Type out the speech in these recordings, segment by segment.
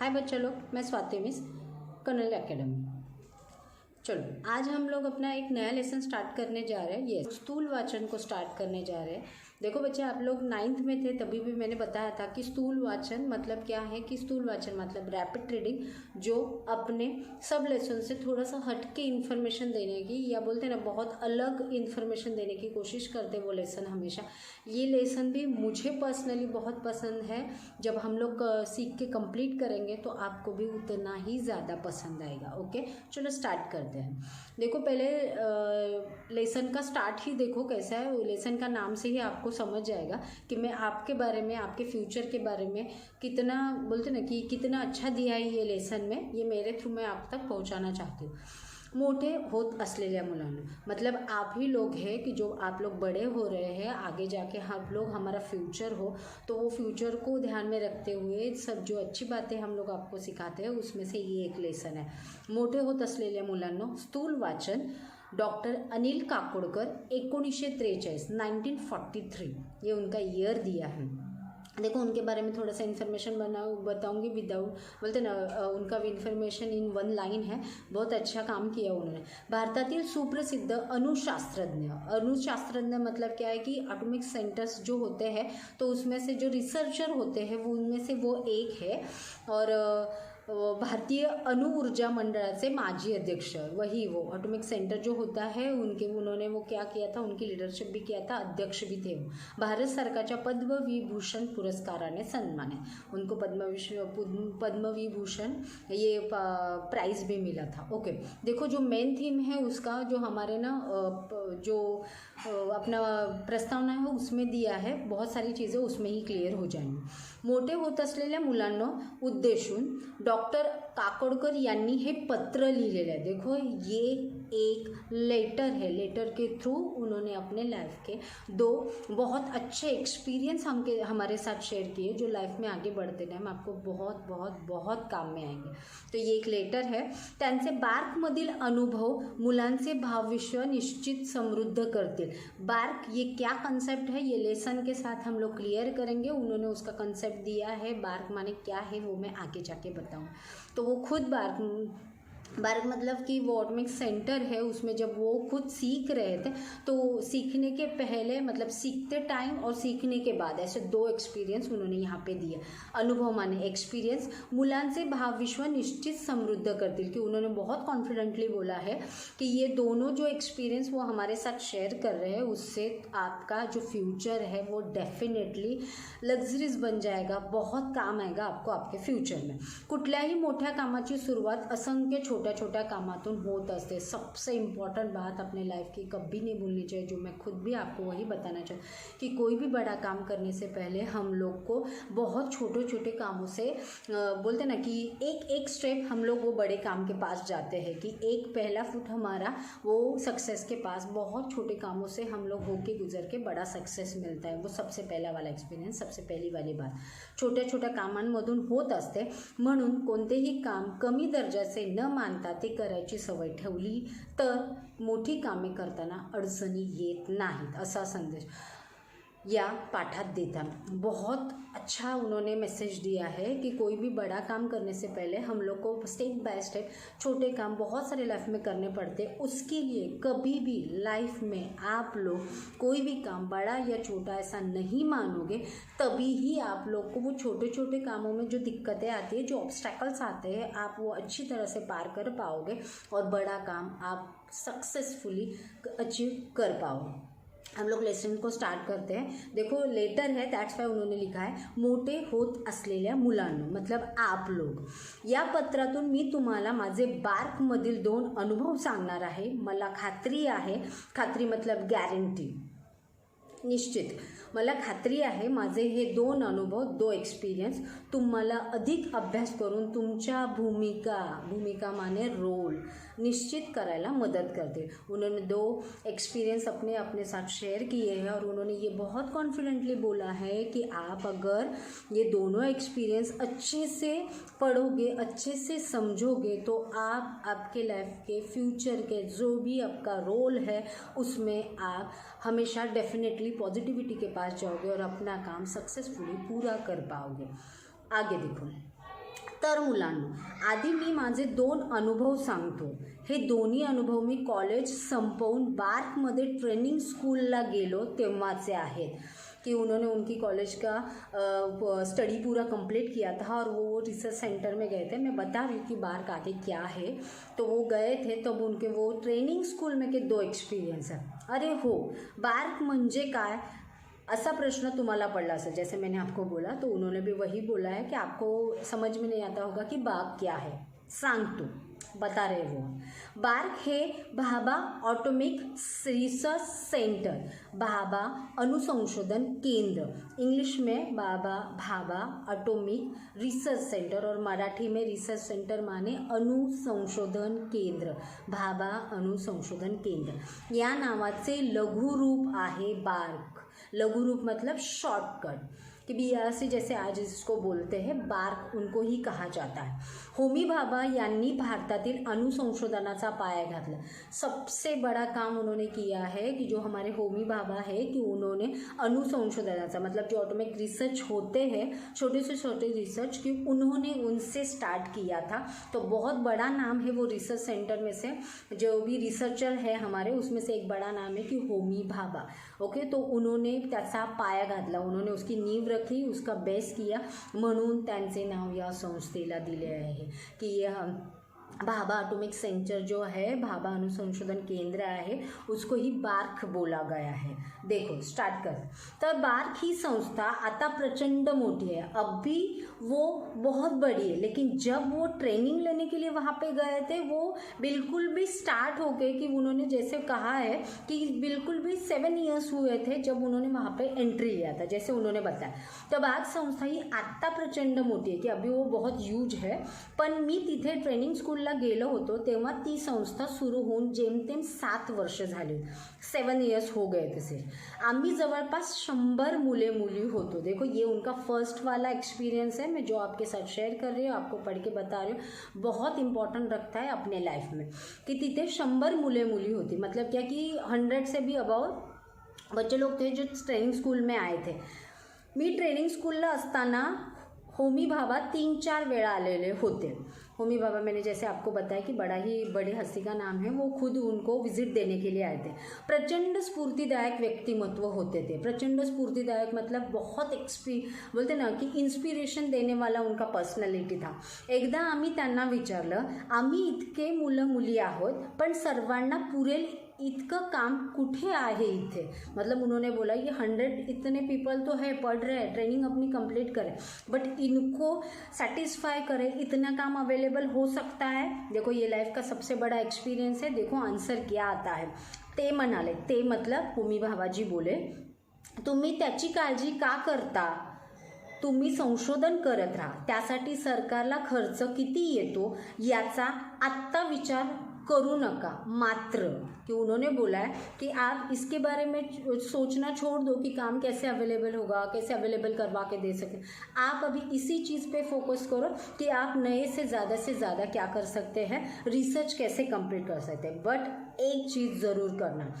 हाय बच्चा लोग, मैं स्वाति मिस, कर्नल एकेडमी। चलो आज हम लोग अपना एक नया लेसन स्टार्ट करने जा रहे हैं। ये स्थूल वाचन को स्टार्ट करने जा रहे हैं। देखो बच्चे, आप लोग 9th में थे तभी भी मैंने बताया था कि स्थूल वाचन मतलब क्या है। कि स्थूल वाचन मतलब रैपिड रीडिंग, जो अपने सब लेसन से थोड़ा सा हटके इन्फॉर्मेशन देने की, या बोलते हैं ना बहुत अलग इन्फॉर्मेशन देने की कोशिश करते हैं वो लेसन हमेशा। ये लेसन भी मुझे पर्सनली बहुत पसंद है। जब हम लोग सीख के कंप्लीट करेंगे तो आपको भी उतना ही ज़्यादा पसंद आएगा। ओके, चलो स्टार्ट करते हैं। देखो पहले लेसन का स्टार्ट ही देखो कैसा है। लेसन का नाम से ही आपको समझ जाएगा कि मैं आपके बारे में, आपके फ्यूचर के बारे में कितना बोलते ना कि कितना अच्छा दिया है ये लेसन में। ये मेरे थ्रू मैं आप तक पहुंचाना चाहती हूँ। मोठे होत असलेल्या मुलांनो, मतलब आप ही लोग हैं कि जो आप लोग बड़े हो रहे हैं, आगे जाके हम लोग हमारा फ्यूचर हो, तो वो फ्यूचर को ध्यान में रखते हुए सब जो अच्छी बातें हम लोग आपको सिखाते हैं उसमें से ये एक लेसन है। मोठे होत असलेल्या मुलांनो, स्थूल वाचन, डॉक्टर अनिल काकोडकर, 1943, 1943 ये उनका ईयर दिया है। देखो उनके बारे में थोड़ा सा इन्फॉर्मेशन बताऊंगी विदाउट बोलते ना उनका इन्फॉर्मेशन इन वन लाइन है। बहुत अच्छा काम किया उन्होंने। भारतातील सुप्रसिद्ध अणुशास्त्रज्ञ मतलब क्या है कि एटॉमिक सेंटर्स जो होते हैं तो उसमें से जो रिसर्चर होते हैं वो उनमें से वो एक है। और भारतीय अणु ऊर्जा मंडळाचे माजी अध्यक्ष, वही वो एटॉमिक सेंटर जो होता है उन्होंने वो क्या किया था, उनकी लीडरशिप भी किया था, अध्यक्ष भी थे वो। भारत सरकारच्या पद्मविभूषण पुरस्काराने सन्मान है उनको। पद्मविभूषण ये प्राइज भी मिला था। ओके, देखो जो मेन थीम है उसका, जो हमारे ना जो अपना प्रस्तावना है उसमें दिया है, बहुत सारी चीज़ें उसमें ही क्लियर हो जाएंगी। मोठे होत असलेल्या मुलांना उद्देशून डॉक्टर काकोडकर यांनी हे पत्र लिहिलेलं आहे। देखो ये एक लेटर है। लेटर के थ्रू उन्होंने अपने लाइफ के 2 बहुत अच्छे एक्सपीरियंस हमारे साथ शेयर किए, जो लाइफ में आगे बढ़ते टाइम आपको बहुत बहुत बहुत काम में आएंगे। तो ये एक लेटर है। त्यांचे बार्कमधील अनुभव मुलांचे भावविश्व निश्चित समृद्ध करतील। बार्क ये क्या कंसेप्ट है, ये लेसन के साथ हम लोग क्लियर करेंगे। उन्होंने उसका कंसेप्ट दिया है। बार्क माने क्या है वो मैं आगे जाके बताऊँ। तो वो खुद बार्क मतलब कि वो एटॉमिक सेंटर है, उसमें जब वो खुद सीख रहे थे तो सीखने के पहले मतलब सीखते टाइम और सीखने के बाद ऐसे 2 एक्सपीरियंस उन्होंने यहाँ पे दिए। अनुभव माने एक्सपीरियंस, मुलांचे भावविश्व निश्चित समृद्ध करतील, कि उन्होंने बहुत कॉन्फिडेंटली बोला है कि ये दोनों जो एक्सपीरियंस वो हमारे साथ शेयर कर रहे हैं उससे आपका जो फ्यूचर है वो डेफिनेटली लग्जरीज बन जाएगा, बहुत काम आएगा आपको आपके फ्यूचर में। कुठल्याही मोठ्या कामाची सुरुवात असंख्य छोट्या छोट्या कामातून होत असते। सबसे इम्पॉर्टेंट बात अपने लाइफ की कभी नहीं भूलनी चाहिए, जो मैं खुद भी आपको वही बताना चाहूँ कि कोई भी बड़ा काम करने से पहले हम लोग को बहुत छोटे छोटे कामों से बोलते ना कि एक स्टेप हम लोग वो बड़े काम के पास जाते हैं, कि एक पहला फुट हमारा वो सक्सेस के पास बहुत छोटे कामों से हम लोग होके गुजर के बड़ा सक्सेस मिलता है। वो सबसे पहला वाला एक्सपिरियन्स, सबसे पहली वाली बात छोट्या छोट्या कामांमधून होत असते। म्हणून कोणतेही काम कमी दर्जाचे न मानता ते करायची सवय ठेवली तर मोठी कामे करताना अडचणी येत नाहीत, असा संदेश या पाठात देता। बहुत अच्छा उन्होंने मैसेज दिया है कि कोई भी बड़ा काम करने से पहले हम लोग को स्टेप बाय स्टेप छोटे काम बहुत सारे लाइफ में करने पड़ते हैं। उसके लिए कभी भी लाइफ में आप लोग कोई भी काम बड़ा या छोटा ऐसा नहीं मानोगे, तभी ही आप लोग को वो छोटे छोटे कामों में जो दिक्कतें आती है, जो ऑब्स्टैकल्स आते हैं, आप वो अच्छी तरह से पार कर पाओगे और बड़ा काम आप सक्सेसफुली अचीव कर पाओगे। हम लोग लेसन को स्टार्ट करते हैं। देखो लेटर है, दैट्स वाय उन्होंने लिखा है मोठे होत असलेल्या मुलांनो, मतलब आप लोग। या पत्रातून मी तुम्हाला माझे बार्कमधील 2 अनुभव सांगणार आहे। मला खात्री आहे, खात्री मतलब गॅरंटी, निश्चित मला खात्री आहे माझे हे 2 अनुभव, 2 एक्सपीरियंस तुम्हाला अधिक अभ्यास करून तुमच्या भूमिका माने रोल निश्चित करायला मदद करते। उन्होंने 2 एक्सपीरियंस अपने साथ शेयर किए हैं और उन्होंने ये बहुत कॉन्फिडेंटली बोला है कि आप अगर ये दोनों एक्सपीरियंस अच्छे से पढ़ोगे, अच्छे से समझोगे, तो आप आपके लाइफ के फ्यूचर के जो भी आपका रोल है उसमें आप हमेशा डेफिनेटली पॉजिटिविटी के पास जाओगे और अपना काम सक्सेसफुली पूरा कर पाओगे। आगे देखो, तर मुलांनो, आधी मी माझे 2 अनुभव सांगतो. हे दोन्ही अनुभव मी कॉलेज संपवून बार्कमध्ये ट्रेनिंग स्कूलला गेलो तेव्हाचे आहेत कि उन्होंने उनकी कॉलेज का स्टडी पूरा कंप्लीट किया था और वो रिसर्च सेंटर में गए थे. मैं बता रही हूँ कि बार्क आगे क्या है. तो वो गए थे तब उनके वो ट्रेनिंग स्कूल में के 2 एक्सपिरियन्स है. अरे हो, बार्क म्हणजे काय असा प्रश्न तुम्हाला पडला असेल. जैसे मैंने आपको बोला तो उन्होंने भी वही बोला है कि आपको समझ में नहीं आता होगा कि बार्क क्या है. सांगतो, बता रहे वो. बार्क हे Bhabha atomic research centre, Bhabha अनुसंशोधन केंद्र, इंग्लिश में भाभा ऑटोमिक रिसर्च सेंटर और मराठी में रिसर्च सेंटर माने अनुसंशोधन केंद्र, भाभा अनुसंशोधन केंद्र या नावाचे लघुरूप आहे बार्क. लघुरूप मतलब शॉर्टकट कि BRC जैसे आज इसको बोलते हैं, बार्क उनको ही कहा जाता है. होमी भाभा यांनी भारतातील अणुसंशोधनाचा पाया घातला. सबसे बड़ा काम उन्होंने किया है कि जो हमारे होमी भाभा है कि उन्होंने अणुसंशोधनाचा मतलब जो ऑटोमिक रिसर्च होते हैं, छोटे से छोटे रिसर्च कि उन्होंने उनसे स्टार्ट किया था. तो बहुत बड़ा नाम है वो रिसर्च सेंटर में से जो भी रिसर्चर है हमारे उसमें से एक बड़ा नाम है कि होमी भाभा. ओके, तो उन्होंने त्याचा पाया घातला, उन्होंने उसकी नींव रखी, उसका बेस किया, म्हणून त्यांचे नाव या संस्थेला दिले आहे की भाभा ऑटोमिक सेंटर जो है, भाभा अनुसंशोधन केंद्र आहे, उसको ही बार्क बोला गया है. देखो स्टार्ट कर. तर बार्क ही संस्था आता प्रचंड मोटी है. अभी वो बहुत बड़ी है, लेकिन जब वो ट्रेनिंग लेने के लिए वहाँ पे गए थे वो बिल्कुल भी स्टार्ट हो गए कि उन्होंने जैसे कहा है कि बिल्कुल भी 7 इयर्स हुए थे जब उन्होंने वहाँ पे एंट्री लिया था, जैसे उन्होंने बताया. तर बार्क संस्था ही आत्ता प्रचंड मोठी आहे की अभी वो बहुत ह्यूज है. पण मी तिथे ट्रेनिंग स्कूलला गेलो होतो तेव्हा ती संस्था सुरू होऊन जेमतेम 7 वर्ष झाली. 7 इयर्स हो गए थे. आम्ही जवळपास 100 मुले मुली होतो. देखो ये उनका फर्स्ट वाला एक्सपीरियंस है, मैं जो आपके साथ शेयर कर रही हूँ, आपको पढ़ के बता रही हूँ. बहुत इंपॉर्टेंट रखता है अपने लाइफ में कि तिथे 100 मुले मुली होती. मतलब क्या कि 100 से भी अबाव बच्चे लोग थे जो ट्रेनिंग स्कूल में आए थे. मी ट्रेनिंग स्कूलला असताना होमी भाभा 3-4 वेळा आलेले होते. होमी भाभा मैंने जैसे आपको बताया कि बड़ी हस्ती का नाम है, वो खुद उनको विजिट देने के लिए आए थे. प्रचंड स्फूर्तिदायक व्यक्तिमत्व होते थे. प्रचंड स्फूर्तिदायक मतलब बहुत बोलते ना कि इन्स्पिरेशन देने वाला उनका पर्सनॅलिटी था. एकदा आम्ही त्यांना विचारलं, आम्ही इतके मुलं मुली आहोत पण सर्वांना पुरेल इतकं काम कुठे आहे इथे. मतलब उन्होंने बोला ये 100 इतने पीपल तो है, पढ़ रहे हैं, ट्रेनिंग अपनी कंप्लीट करें, बट इनको सेटिस्फाई करें, इतना काम अवेलेबल हो सकता है. देखो ये लाइफ का सबसे बड़ा एक्सपीरियंस है. देखो आंसर क्या आता है. ते म्हणाले, ते मतलब होमी भाभाजी बोले, तुम्ही त्याची काळजी का करता, तुम्ही संशोधन करत राहा, त्यासाठी सरकारला खर्च किती येतो याचा आत्ता विचार करू नका. मात्र कि उन्होंने बोला है कि आप इसके बारे में सोचना छोड़ दो कि काम कैसे अवेलेबल होगा, कैसे अवेलेबल करवा के दे सकें. आप अभी इसी चीज़ पे फोकस करो कि आप नए से ज़्यादा क्या कर सकते हैं, रिसर्च कैसे कंप्लीट कर सकते हैं. बट एक चीज़ ज़रूर करना,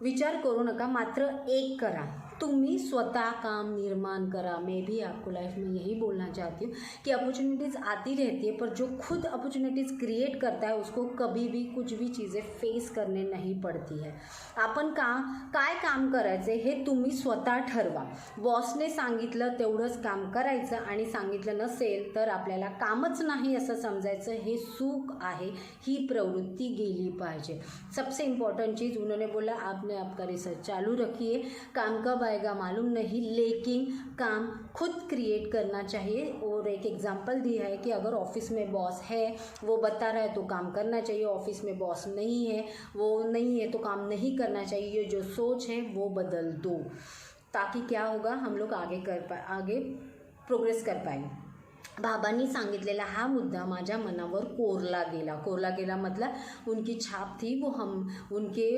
विचार करू नका, मात्र एक करा, तुम्ही स्वतः काम निर्माण करा. मैं भी आपको लाइफ में यही बोलना चाहती हूँ कि अपॉर्चुनिटीज़ आती रहती है, पर जो खुद अपॉर्चुनिटीज़ क्रिएट करता है उसको कभी भी कुछ भी चीज़ें फेस करने नहीं पड़ती है. आपण काय काम करायचे हे तुम्ही स्वतः ठरवा. बॉसने सांगितलं तेवढंच काम करायचं आणि सांगितलं नसेल तर आपल्याला कामच नाही असं समजायचं, हे चूक आहे. ही प्रवृत्ती गेली पाहिजे. सबसे इम्पॉर्टेंट चीज़ उन्होंने बोला, आपने आपका रिसर्च चालू रखिए, काम कब आएगा मालूम नहीं, लेकिन काम खुद क्रिएट करना चाहिए. और एक एग्जांपल दिया है कि अगर ऑफिस में बॉस है, वो बता रहा है तो काम करना चाहिए. ऑफिस में बॉस नहीं है, वो नहीं है तो काम नहीं करना चाहिए. ये जो सोच है वो बदल दो, ताकि क्या होगा, हम लोग आगे प्रोग्रेस कर पाएंगे. बाबांनी सांगितलेला हा मुद्दा माझ्या मनावर कोरला गेला मतलब उनकी छाप थी वो हम उनके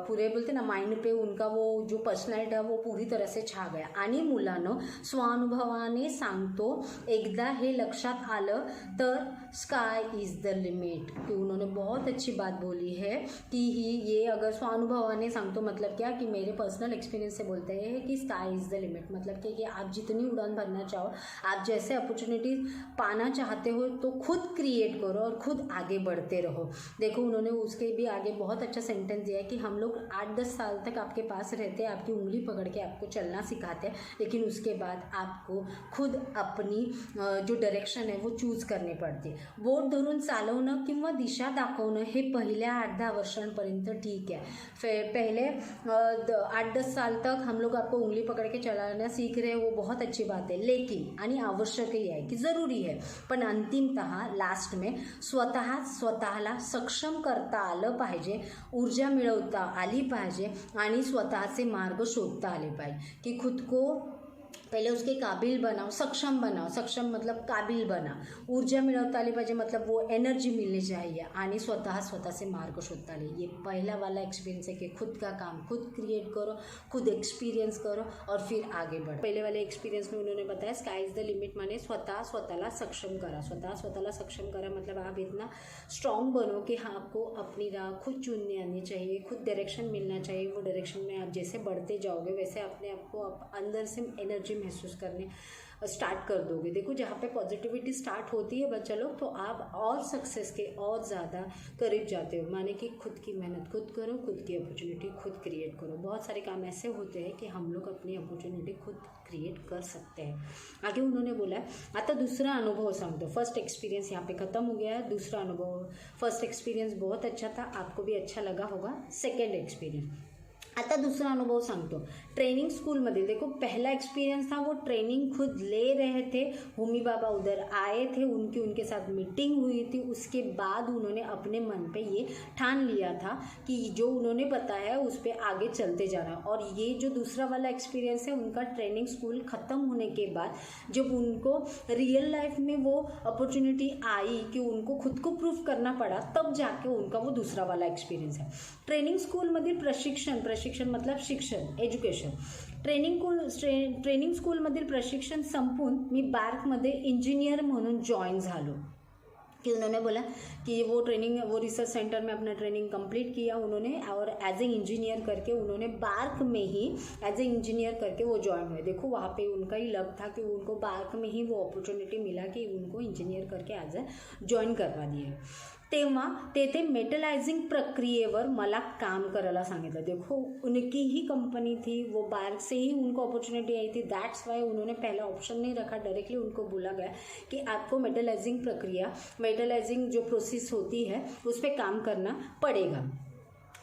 पूरे बोलते ना माइंड पे उनका वो जो पर्सनॅलिटी है वो पूरी तरह से छा गया. आणि मुलांनो, स्वानुभवाने सांगतो, एकदा हे लक्षात आलं तर स्काय इज़ द लिमिट. कि उन्होंने बहुत अच्छी बात बोली है कि ये अगर स्वानुभवाने सांगतो मतलब क्या कि मेरे पर्सनल एक्सपीरियंस से बोलते हैं कि स्काई इज़ द लिमिट. मतलब कि आप जितनी उड़ान भरना चाहो, आप जैसे अपॉर्चुनिटी अपॉर्चुनिटी पाना चाहते हो तो खुद क्रिएट करो और खुद आगे बढ़ते रहो। देखो उन्होंने उसके भी आगे बहुत अच्छा सेंटेंस दिया है कि हम लोग 8-10 साल तक आपके पास रहते हैं, आपकी उंगली पकड़ के आपको चलना सिखाते हैं, लेकिन उसके बाद आपको खुद अपनी जो डायरेक्शन आहे वो चूज करणे पडते। बोट धरून चालवणं किंवा दिशा दाखवणं हे पहिल्या 8-10 वर्षांपर्यंत ठीक है। पहले 8-10 साल तक हम लोग आपको उंगली पकड़ के चलाना सीख रहे हैं, वो बहुत अच्छी बात है, लेकिन आणि आवश्यकही आहे की ज़रूरी है, पण अंतिमतः लास्ट में स्वतःला सक्षम करता आलं पाहिजे, ऊर्जा मिळवता आली पाहिजे आणि स्वतःचे मार्ग शोधता आले पाहिजे कि खुद को पहले उसके काबिल बनाओ, सक्षम मतलब काबिल बना, ऊर्जा मिळवता आली पाहिजे मतलब वो एनर्जी मिलनी चाहिए आणि स्वतः से मार्ग शोधता आले। ये पहला वाला एक्सपीरियंस है कि खुद का काम खुद क्रिएट करो, खुद एक्सपीरियंस करो और फिर आगे बढ़ो। पहले वाले एक्सपीरियंस में उन्होंने बताया स्काई इज द लिमिट, माने स्वतःला सक्षम करा, स्वतःला सक्षम करा मतलब आप इतना स्ट्रॉन्ग बनो कि हाँ आपको अपनी राह खुद चुननी आनी चाहिए, खुद डायरेक्शन मिलना चाहिए, वो डायरेक्शन में आप जैसे बढ़ते जाओगे वैसे अपने आप को अंदर से एनर्जी महसूस करने स्टार्ट कर दोगे। देखो जहाँ पे पॉजिटिविटी स्टार्ट होती है बच्चा लोग, तो आप और सक्सेस के और ज़्यादा करीब जाते हो। माने कि खुद की मेहनत खुद करो, खुद की अपॉर्चुनिटी खुद क्रिएट करो। बहुत सारे काम ऐसे होते हैं कि हम लोग अपनी अपॉर्चुनिटी खुद क्रिएट कर सकते हैं। आगे उन्होंने बोला है आता दूसरा अनुभव सांगतो। फर्स्ट एक्सपीरियंस यहाँ पे ख़त्म हो गया है, दूसरा अनुभव। फर्स्ट एक्सपीरियंस बहुत अच्छा था, आपको भी अच्छा लगा होगा। सेकेंड एक्सपीरियंस, आता दूसरा अनुभव सांगतो। ट्रेनिंग स्कूलमध्ये देखो पहला एक्सपीरियंस था वो ट्रेनिंग खुद ले रहे थे, होमी बाबा उधर आए थे, उनके साथ मीटिंग हुई थी। उसके बाद उन्होंने अपने मन पे ये ठान लिया था कि जो उन्होंने बताया उस पर आगे चलते जाना। और ये जो दूसरा वाला एक्सपीरियंस है उनका ट्रेनिंग स्कूल ख़त्म होने के बाद जब उनको रियल लाइफ में वो अपॉर्चुनिटी आई कि उनको खुद को प्रूफ करना पड़ा, तब जाके उनका वो दूसरा वाला एक्सपीरियंस है। ट्रेनिंग स्कूलमधील प्रशिक्षण मतलब शिक्षण, एज्युकेशन। ट्रेनिंग स्कूलमधील प्रशिक्षण संपून मी बार्कमध्ये इंजिनियर म्हणून जॉइन झालो। कि उन्होंने बोला कि वो रिसर्च सेंटर में अपना ट्रेनिंग कंप्लीट किया उन्होंने, और एज ए इंजीनियर करके उन्होंने बार्क में ही एज ए इंजीनियर करके वो ज्वाइन हुए। देखो वहाँ पे उनका ही लक था कि उनको बार्क में ही वो अपॉर्चुनिटी मिला कि उनको इंजीनियर करके एज ए जॉइन करवा दिए। तेव्हा तेथे मेटलायझिंग प्रक्रियेवर मला काम करायला सांगितलं। देखो उनकी ही कंपनी थी, वो बार्क से ही उनको अपॉर्चुनिटी आई थी, दैट्स वाई उन्होंने पहला ऑप्शन नहीं रखा, डायरेक्टली उनको बोला गया कि आपको मेटलाइजिंग जो प्रोसेस होती है उस पर काम करना पड़ेगा।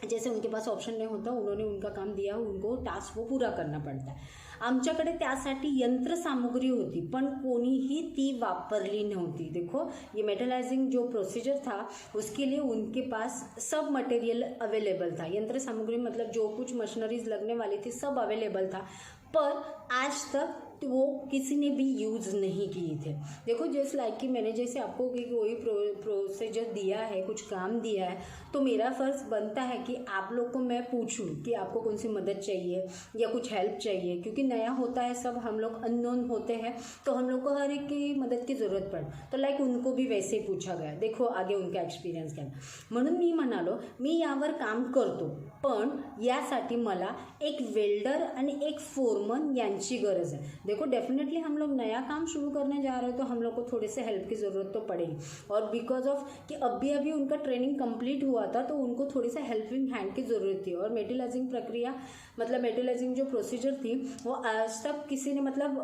जैसे उनके पास ऑप्शन नहीं होता, उन्होंने उनका काम दिया, उनको टास्क वो पूरा करना पड़ता है। आमच्याकडे त्यासाठी यंत्रसामुग्री होती पण कोणीही ती वापरली नव्हती। देखो ये मेटलाइजिंग जो प्रोसीजर था उसके लिए उनके पास सब मटेरियल अवेलेबल था। यंत्र सामग्री मतलब जो कुछ मशीनरीज लगने वाली थी सब अवेलेबल था, पर आज तक तो वो किसी ने भी यूज़ नहीं किए थे। देखो जस्ट लाइक कि मैंने जैसे आपको कोई प्रोसीजर दिया है, कुछ काम दिया है, तो मेरा फ़र्ज़ बनता है कि आप लोग को मैं पूछूं कि आपको कौन सी मदद चाहिए या कुछ हेल्प चाहिए, क्योंकि नया होता है सब, हम लोग अननोन होते हैं, तो हम लोग को हर एक की मदद की ज़रूरत पड़े। तो लाइक उनको भी वैसे ही पूछा गया। देखो आगे उनका एक्सपिरियन्स क्या, म्हणून मी म्हणालो मी यावर काम करतो, पण यासाठी मला एक वेल्डर आणि एक फोरमन यांची गरज है। देखो डेफिनेटली हम लोग नया काम शुरू करने जा रहे हो तो हम लोग को थोड़े से हेल्प की ज़रूरत तो पड़ेगी, और बिकॉज ऑफ कि अभी उनका ट्रेनिंग कंप्लीट हुआ था तो उनको थोड़ी सा हेल्पिंग हैंड की ज़रूरत थी। और मेटलाइजिंग प्रक्रिया मतलब मेटलाइजिंग जो प्रोसीजर थी वो आज तक किसी ने मतलब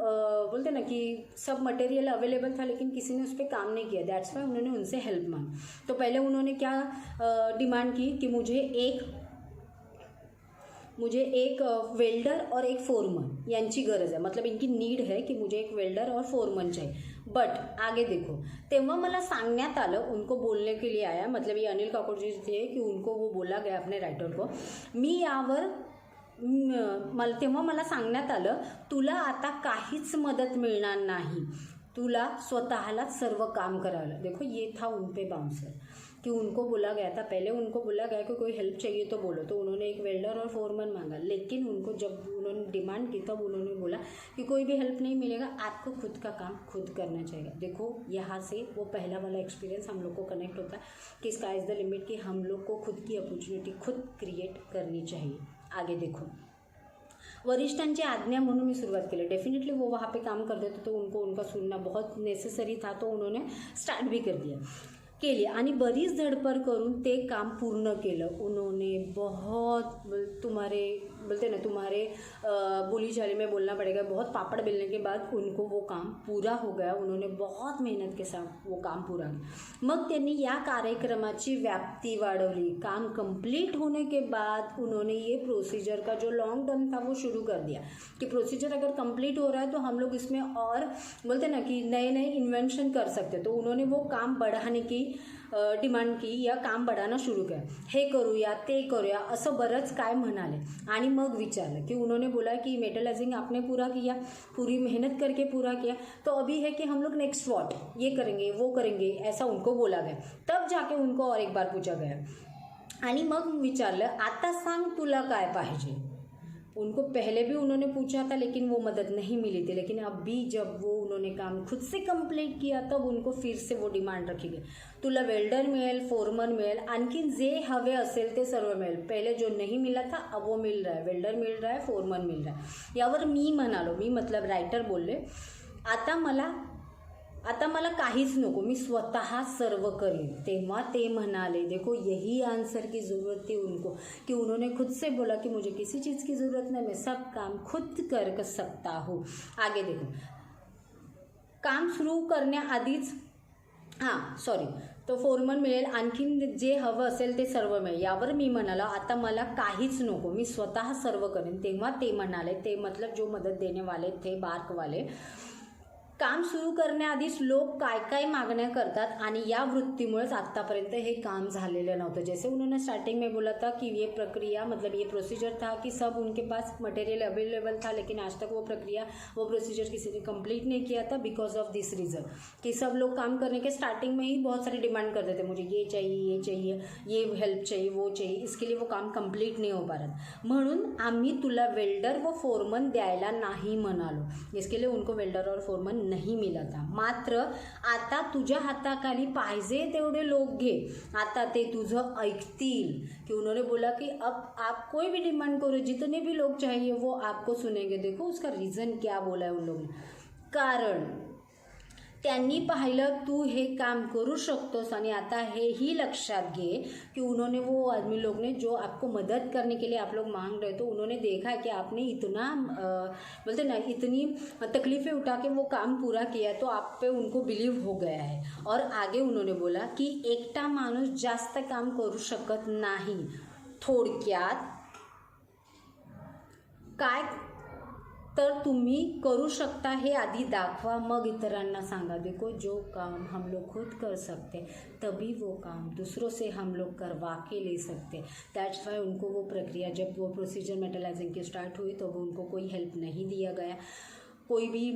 बोलते ना कि सब मटेरियल अवेलेबल था लेकिन किसी ने उस पर काम नहीं किया, दैट्स वाई उन्होंने उनसे हेल्प मांगी। तो पहले उन्होंने क्या डिमांड की कि मुझे एक वेल्डर और एक फोरमन यांची गरज है, मतलब इनकी नीड है कि मुझे एक वेल्डर और फोरमन चाहिए। बट आगे देखो, तेव्हा मला सांगण्यात आलं, उनको बोलने के लिए आया, मतलब ये अनिल काकोड जी थे कि उनको वो बोला गया अपने राइटर को, मी यावर तेव्हा मला सांगण्यात आलं तुला आता काहीच मदत मिळणार नाही, तुला स्वतःलाच सर्व काम करायला। देखो ये था उन पे बाउंसर कि उनको बोला गया था, पहले उनको बोला गया कि कोई हेल्प चाहिए तो बोलो, तो उन्होंने एक वेल्डर और फोरमैन मांगा, लेकिन उनको जब उन्होंने डिमांड की तब उन्होंने बोला कि कोई भी हेल्प नहीं मिलेगा, आपको खुद का काम खुद करना चाहिए। देखो यहाँ से वो पहला वाला एक्सपीरियंस हम लोग को कनेक्ट होता है कि स्काई इज़ द लिमिट, कि हम लोग को खुद की अपॉर्चुनिटी खुद क्रिएट करनी चाहिए। आगे देखो, वरिष्ठांची आज्ञा म्हणून मी सुरुवात केली। डेफिनेटली वो वहाँ पे काम करते थे तो उनको उनका सुनना बहुत नेसेसरी था, तो उन्होंने स्टार्ट भी कर दिया केली आणि बरीच धडपड करून ते काम पूर्ण केलं उन्होंने। बहुत तुम्हारे बोलते ना तुम्हारे बोली चाली में बोलना पड़ेगा, बहुत पापड़ बेलने के बाद उनको वो काम पूरा हो गया। उन्होंने बहुत मेहनत के साथ वो काम पूरा किया। मग त्यांनी या कार्यक्रमाची व्याप्ती वाढवली। काम कंप्लीट होने के बाद उन्होंने ये प्रोसीजर का जो लॉन्ग टर्म था वो शुरू कर दिया कि प्रोसीजर अगर कंप्लीट हो रहा है तो हम लोग इसमें और बोलते ना कि नए नए इन्वेंशन कर सकते। तो उन्होंने वो काम बढ़ाने की डिमांड की या काम बढ़ाना शुरू किया। हे करूया ते करूया असं बरंच काय म्हणाले आणि मग विचारलं कि उन्होंने बोला कि मेटलाइजिंग आपने पूरा किया, पूरी मेहनत करके पूरा किया, तो अभी है कि हम लोग नेक्स्ट व्हाट ये करेंगे वो करेंगे, ऐसा उनको बोला गया। तब जाके उनको और एक बार पूछा गया आणि मग विचारलं आता सांग तुला काय पाहिजे। उनको पहले भी उन्होंने पूछा था लेकिन वो मदद नहीं मिली थी, लेकिन अब भी जब वो उन्होंने काम खुद से कंप्लीट किया तब उनको फिर से वो डिमांड रखी गई, तुला वेल्डर मिळेल, फोरमन मिळेल, आणखीन जे हवे असेल ते सर्व मिळेल। पहले जो नहीं मिला था अब वो मिल रहा है, वेल्डर मिल रहा है, फोरमन मिल रहा है। यावर मी म्हणालो, मी मतलब रायटर बोलले, आता मला काहीच नको, मी स्वतः सर्व करीन। तेव्हा ते म्हणाले, देखो यही आंसर की ज़रूरत थी उनको कि उन्होंने खुद से बोला कि मुझे किसी चीज़ की ज़रूरत नहीं, मैं सब काम खुद कर सकता हूँ। आगे देखो, काम सुरू करण्याआधीच तो फोरमन मिळेल, आणखीन जे हवं असेल ते सर्व मिळेल। यावर मी म्हणालो आता मला काहीच नको, मी स्वतः सर्व करेन। तेव्हा ते म्हणाले, ते मतलब जो मदत देने वाले थे बार्क वाले, काम सुरू करण्याआधीच लोक काय काय मागण्या करतात आणि या वृत्तीमुळेच आत्तापर्यंत हे काम झालेलं नव्हतं। जैसे उन्होंने स्टार्टिंग में बोला था कि ये प्रक्रिया मतलब ये प्रोसीजर था कि सब उनके पास मटेरियल अवेलेबल था, लेकिन आज तक वो प्रोसीजर किसी ने कंप्लीट नहीं किया था बिकॉज ऑफ दिस रीज़न कि सब लोग काम करने के स्टार्टिंग में ही बहुत सारी डिमांड करते थे, मुझे ये चाहिए, ये हेल्प चाहिए, वो चाहिए, इसके लिए वो काम कंप्लीट नहीं हो पा रहा था। म्हणून आम्ही तुला वेल्डर व फोरमन द्यायला नाही म्हणालो, इसके लिए उनको वेल्डर और फोरमन नहीं मिला था। मात्र आता तुझ्या हाताखाली पाहिजे तेवढे लोग घे, आता ते तुझं ऐकतील। कि उन्होंने बोला कि अब आप कोई भी डिमांड करो, जितने भी लोग चाहिए वो आपको सुनेंगे। देखो उसका रीज़न क्या बोला है उन लोगों ने, कारण त्यांनी पाहिलं तू हे काम करू शकतोस। आणि आता हेही लक्षात घे कि उन्होंने वो आदमी लोग ने जो आपको मदद करने के लिए आप लोग मांग रहे, तो उन्होंने देखा है कि आपने इतना बोलते ना इतनी तकलीफ़ें उठा के वो काम पूरा किया, तो आप पे उनको बिलीव हो गया है। और आगे उन्होंने बोला कि एकटा माणूस जास्त काम करू शकत नाही, थोडक्यात काय तर तुम्ही करू शकता हे आधी दाखवा, मग इतरांना सांगा। देखो जो काम हम लोग खुद कर सकते तभी वो काम दूसरों से हम लोग करवा के ले सकते। दैट्स वाई उनको वो प्रक्रिया जब वो प्रोसीजर मेटलाइजिंग की स्टार्ट हुई तो उनको कोई हेल्प नहीं दिया गया, कोई भी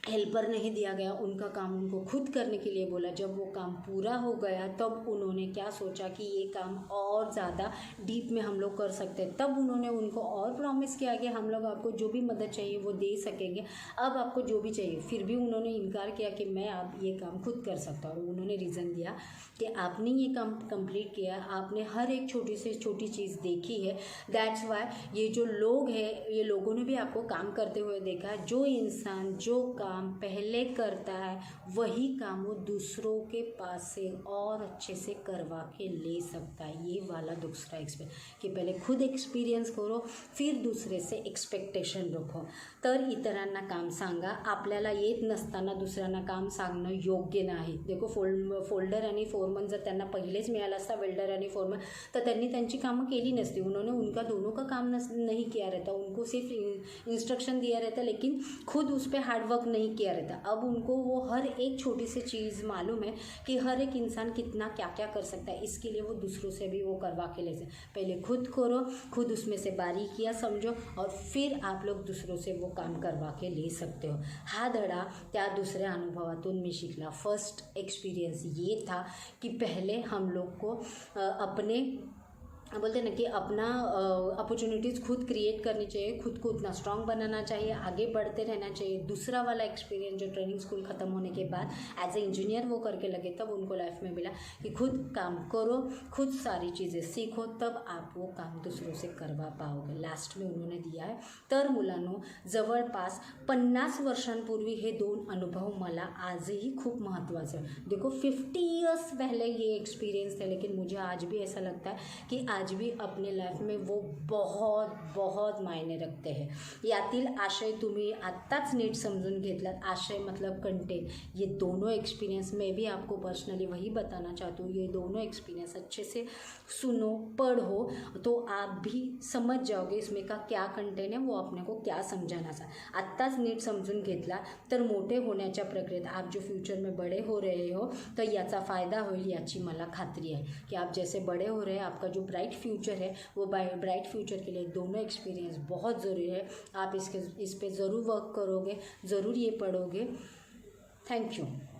हेल्पर नहीं दिया गया, उनका काम उनको खुद करने के लिए बोला। जब वो काम पूरा हो गया तब उन्होंने क्या सोचा कि ये काम और ज़्यादा डीप में हम लोग कर सकते हैं। तब उन्होंने उनको और प्रॉमिस किया कि हम लोग आपको जो भी मदद चाहिए वो दे सकेंगे, अब आपको जो भी चाहिए। फिर भी उन्होंने इनकार किया कि मैं आप ये काम खुद कर सकता हूँ। और उन्होंने रीज़न दिया कि आपने ये काम कंप्लीट किया, आपने हर एक छोटी से छोटी चीज़ देखी है, दैट्स वाई ये जो लोग हैं ये लोगों ने भी आपको काम करते हुए देखा है। जो इंसान जो काम पहले करता है वही काम वो दूसरों के पास से और अच्छे से करवा के ले सकता है। ये वाला दूसरा एक्सपीरियंस कि पहले खुद एक्सपीरियंस करो फिर दूसरे से एक्सपेक्टेशन रखो, तर इतरांना काम सांगा। आपल्याला येत नसताना दुसऱ्यांना काम सांगणं योग्य नाही। देखो फोल्डर आणि फोरमन जर त्यांना पहिलेच मिळाला असता वेल्डर आणि फोरमन, तर त्यांनी त्यांची कामं केली नसती। उन्होंने उनका दोनों का काम नहीं किया रहता, उनको सिर्फ इंस्ट्रक्शन दिया रहता, लेकिन खुद उस पर हार्डवर्क नहीं किया रहता। अब उनको वो हर एक छोटी सी चीज़ मालूम है कि हर एक इंसान कितना क्या क्या कर सकता है, इसके लिए वो दूसरों से भी वो करवा के ले सकते। पहले खुद करो, खुद उसमें से बारीकियाँ समझो और फिर आप लोग दूसरों से वो काम करवा के ले सकते हो। हा धडा त्या दुसऱ्या अनुभवातून मी शिकला। फर्स्ट एक्सपीरियंस ये था कि पहले हम लोग को अपने बोलते हैं ना कि अपना अपॉर्चुनिटीज़ खुद क्रिएट करनी चाहिए, खुद को उतना स्ट्रांग बनाना चाहिए, आगे बढ़ते रहना चाहिए। दूसरा वाला एक्सपीरियंस जो ट्रेनिंग स्कूल ख़त्म होने के बाद एज ए इंजीनियर वो करके लगे, तब उनको लाइफ में मिला कि खुद काम करो, खुद सारी चीज़ें सीखो, तब आप वो काम दूसरों से करवा पाओगे। लास्ट में उन्होंने दिया आहे, तर मुलांनो जवळपास 50 वर्षांपूर्वी हे 2 अनुभव मला आजही खूप महत्त्वाचे आहे। देखो 50 ईयर्स पहले ये एक्सपीरियंस थे, लेकिन मुझे आज भी ऐसा लगता है कि आज भी अपने लाईफ में वो बहुत बहुत मायने रखते हैं। यातील आशय तुम्ही आत्ताच नीट समजून घेतलात। आशय मतलब कंटेंट, ये दोनों एक्सपीरियंस मैं भी आपको पर्सनली वही बताना चाहती हूँ। ये दोनों एक्सपीरियंस अच्छे से सुनो, पढ़ो, तो आप भी समझ जाओगे इसमें का क्या कंटेंट है, वो अपने को क्या समझाना चाह। आत्ताच नीट समजून घेतला तर मोठे होण्याच्या प्रक्रियेत आप जो फ्यूचर में बड़े हो रहे हो तो याचा फ़ायदा होईल याची मला खात्री है कि आप जैसे बड़े हो रहे हैं, आपका जो ब्राइट फ्यूचर है वो ब्राइट फ्यूचर के लिए दोनों एक्सपीरियंस बहुत ज़रूरी है। आप इस पे ज़रूर वर्क करोगे, ज़रूर ये पढ़ोगे। Thank you.